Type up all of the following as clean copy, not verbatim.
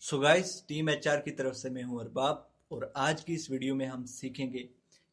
So guys, team HR की तरफ से मैं हूं अरबाब। और आज की इस वीडियो में हम सीखेंगे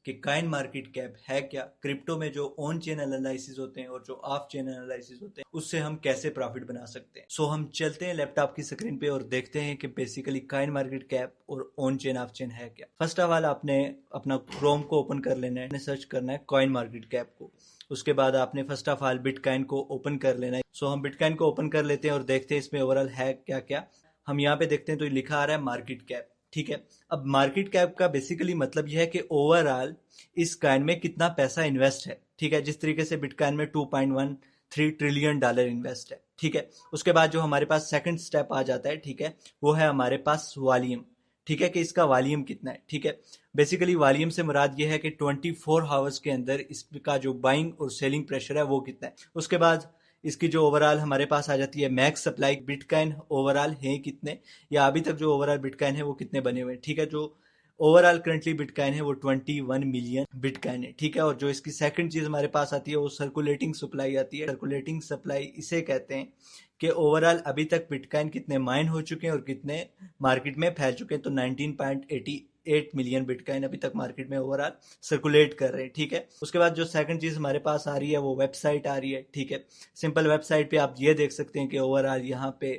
कि काइन मार्केट कैप है क्या, क्रिप्टो में जो ऑन चेन एनालिसिस होते हैं और जो ऑफ चेन एनालिसिस होते हैं उससे हम कैसे प्रॉफिट बना सकते हैं। सो हम चलते हैं लैपटॉप की स्क्रीन पे और देखते हैं कि बेसिकली काइन मार्केट कैप और ऑन चेन ऑफ चेन है क्या। फर्स्ट ऑफ ऑल आपने अपना क्रोम को ओपन कर लेना है, सर्च करना है कॉइन मार्केट कैप को। उसके बाद आपने फर्स्ट ऑफ ऑल बिटकॉइन को ओपन कर लेना है। सो हम बिटकॉइन को ओपन कर लेते हैं और देखते हैं इसमें ओवरऑल है क्या क्या। हम यहाँ पे देखते हैं तो लिखा आ रहा है मार्केट कैप। ठीक है, अब मार्केट कैप का बेसिकली मतलब यह है कि ओवरऑल इस कॉइन में कितना पैसा इन्वेस्ट है। ठीक है, जिस तरीके से बिटकॉइन में 2.13 ट्रिलियन डॉलर इन्वेस्ट है। ठीक है, उसके बाद जो हमारे पास सेकंड स्टेप आ जाता है, ठीक है, वो है हमारे पास वॉल्यूम। ठीक है, कि इसका वॉल्यूम कितना है। ठीक है, बेसिकली वॉल्यूम से मुराद ये है कि 24 आवर्स के अंदर इसका जो बाइंग और सेलिंग प्रेशर है वो कितना है। उसके बाद इसकी जो ओवरऑल हमारे पास आ जाती है मैक्स सप्लाई, बिटकॉइन ओवरऑल है कितने, या अभी तक जो ओवरऑल बिटकॉइन है वो कितने बने हुए हैं। ठीक है, जो ओवरऑल करंटली बिटकॉइन है वो 21 मिलियन बिटकॉइन है। ठीक है, और जो इसकी सेकंड चीज हमारे पास आती है वो सर्कुलेटिंग सप्लाई आती है। सर्कुलेटिंग सप्लाई इसे कहते हैं कि ओवरऑल अभी तक बिटकॉइन कितने माइन हो चुके हैं और कितने मार्केट में फैल चुके हैं। तो 19.88 मिलियन बिटकॉइन अभी तक मार्केट में ओवरऑल सर्कुलेट कर रहे हैं। ठीक है, उसके बाद जो सेकंड चीज हमारे पास आ रही है वो वेबसाइट आ रही है। ठीक है, सिंपल वेबसाइट पे आप ये देख सकते हैं कि ओवरऑल यहाँ पे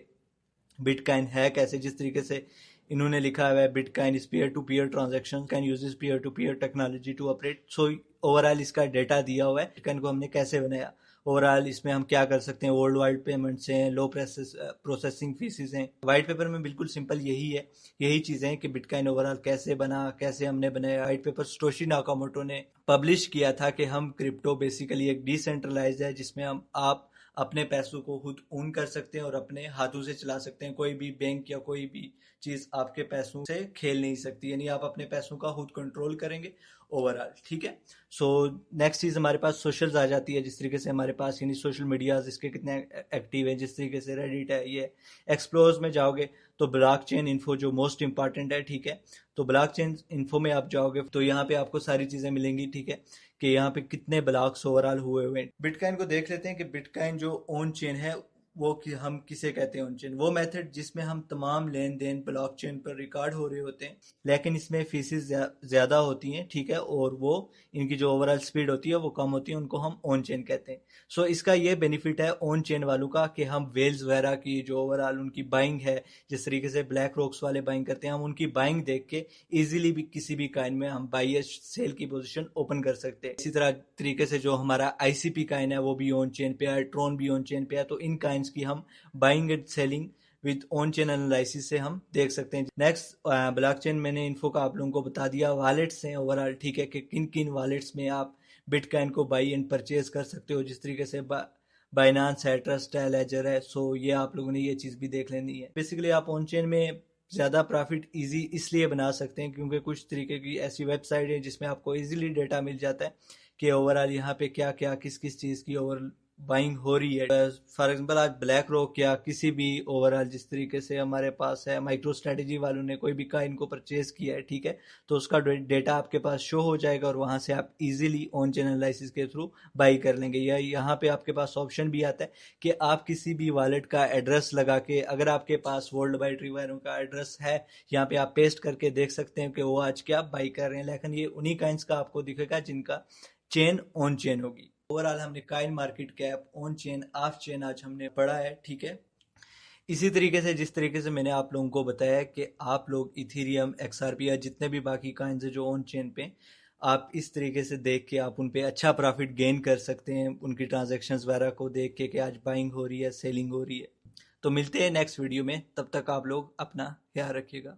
बिटकॉइन है कैसे। जिस तरीके से इन्होंने लिखा हुआ है, bitcoin is peer to peer transaction can use peer to peer technology to operate. So overall इसका डेटा दिया हुआ है बिटकॉइन को हमने कैसे बनाया। ओवरऑल इसमें हम क्या कर सकते हैं, वर्ल्ड वाइड पेमेंट्स हैं, लो प्रोसेसिंग फीसिस हैं। वाइट पेपर में बिल्कुल सिंपल यही है, यही चीजें हैं कि बिटकॉइन ओवरऑल कैसे बना, कैसे हमने बनाया। वाइट पेपर सटोशी नाकामोटो ने पब्लिश किया था कि हम क्रिप्टो बेसिकली एक डिसेंट्रलाइज है जिसमें हम आप अपने पैसों को खुद ओन कर सकते हैं और अपने हाथों से चला सकते हैं। कोई भी बैंक या कोई भी चीज आपके पैसों से खेल नहीं सकती, यानी आप अपने पैसों का खुद कंट्रोल करेंगे ओवरऑल। ठीक है, सो नेक्स्ट चीज हमारे पास सोशल्स आ जाती है। जिस तरीके से हमारे पास यानी सोशल मीडिया इसके कितने एक्टिव है, जिस तरीके से रेडिट है, ये एक्सप्लोर्स में जाओगे तो ब्लॉकचेन इन्फो जो मोस्ट इंपॉर्टेंट है। ठीक है, तो ब्लॉकचेन इन्फो में आप जाओगे तो यहाँ पे आपको सारी चीजें मिलेंगी। ठीक है, कि यहाँ पे कितने ब्लॉक्स ओवरऑल हुए हुए हैं। बिटकॉइन को देख लेते हैं कि बिटकॉइन जो ऑन चेन है वो हम किसे कहते हैं। ऑन चेन वो मेथड जिसमें हम तमाम लेन देन ब्लॉकचेन पर रिकॉर्ड हो रहे होते हैं, लेकिन इसमें फीसिस ज्यादा होती हैं। ठीक है, और वो इनकी जो ओवरऑल स्पीड होती है वो कम होती है, उनको हम ऑन चेन कहते हैं। सो इसका ये बेनिफिट है ऑन चेन वालों का कि हम वेल्स वगैरह की जो ओवरऑल उनकी बाइंग है, जिस तरीके से ब्लैक रॉक्स वाले बाइंग करते हैं, हम उनकी बाइंग देख के इजीली भी किसी भी काइन में हम बाई या सेल की पोजीशन ओपन कर सकते हैं। इसी तरह तरीके से जो हमारा आईसीपी काइन है वो भी ऑन चेन पे है, ट्रोन भी ऑन चेन पे है। तो इन काइन्स की हम buying and selling with on chain analysis से हम देख सकते हैं। नेक्स्ट ब्लॉकचेन मैंने इन्फो का आप लोगों को बता दिया। वॉलेट्स हैं ओवरऑल, ठीक है, कि किन किन वॉलेट्स में आप बिटकॉइन को बाई एंड परचेज कर सकते हो। जिस तरीके से बाइनांस है, ट्रस्ट है, लेजर है। सो ये आप लोगों ने ये चीज भी देख लेनी है। बेसिकली आप ऑन चेन में ज़्यादा प्रॉफिट इजी इसलिए बना सकते हैं क्योंकि कुछ तरीके की ऐसी वेबसाइट है जिसमें आपको इजीली डेटा मिल जाता है कि ओवरऑल यहाँ पे क्या क्या किस किस चीज़ की ओवर बाइंग हो रही है। फॉर एग्जांपल आज ब्लैक रॉक या किसी भी ओवरऑल जिस तरीके से हमारे पास है माइक्रो स्ट्रेटेजी वालों ने कोई भी कॉइन को परचेज किया है, ठीक है, तो उसका डेटा आपके पास शो हो जाएगा और वहां से आप इजीली ऑन चेन एनालिसिस के थ्रू बाई कर लेंगे। या यहाँ पे आपके पास ऑप्शन भी आता है कि आप किसी भी वॉलेट का एड्रेस लगा के, अगर आपके पास वर्ल्ड वाइड रिवायरों का एड्रेस है, यहाँ पे आप पेस्ट करके देख सकते हैं कि वो आज क्या बाई कर रहे हैं। लेकिन ये उन्हीं कॉइन्स का आपको दिखेगा जिनका चेन ऑन चेन होगी। ओवरऑल हमने coin market cap, on chain, off chain आज हमने पढ़ा है। ठीक है, इसी तरीके से जिस तरीके से मैंने आप लोगों को बताया कि आप लोग इथीरियम, एक्सआरपी या जितने भी बाकी कॉइन्स है जो ऑन चेन पे, आप इस तरीके से देख के आप उन पे अच्छा प्रॉफिट गेन कर सकते हैं, उनकी ट्रांजैक्शंस वगैरह को देख के कि आज बाइंग हो रही है, सेलिंग हो रही है। तो मिलते हैं नेक्स्ट वीडियो में, तब तक आप लोग अपना ख्याल रखिएगा।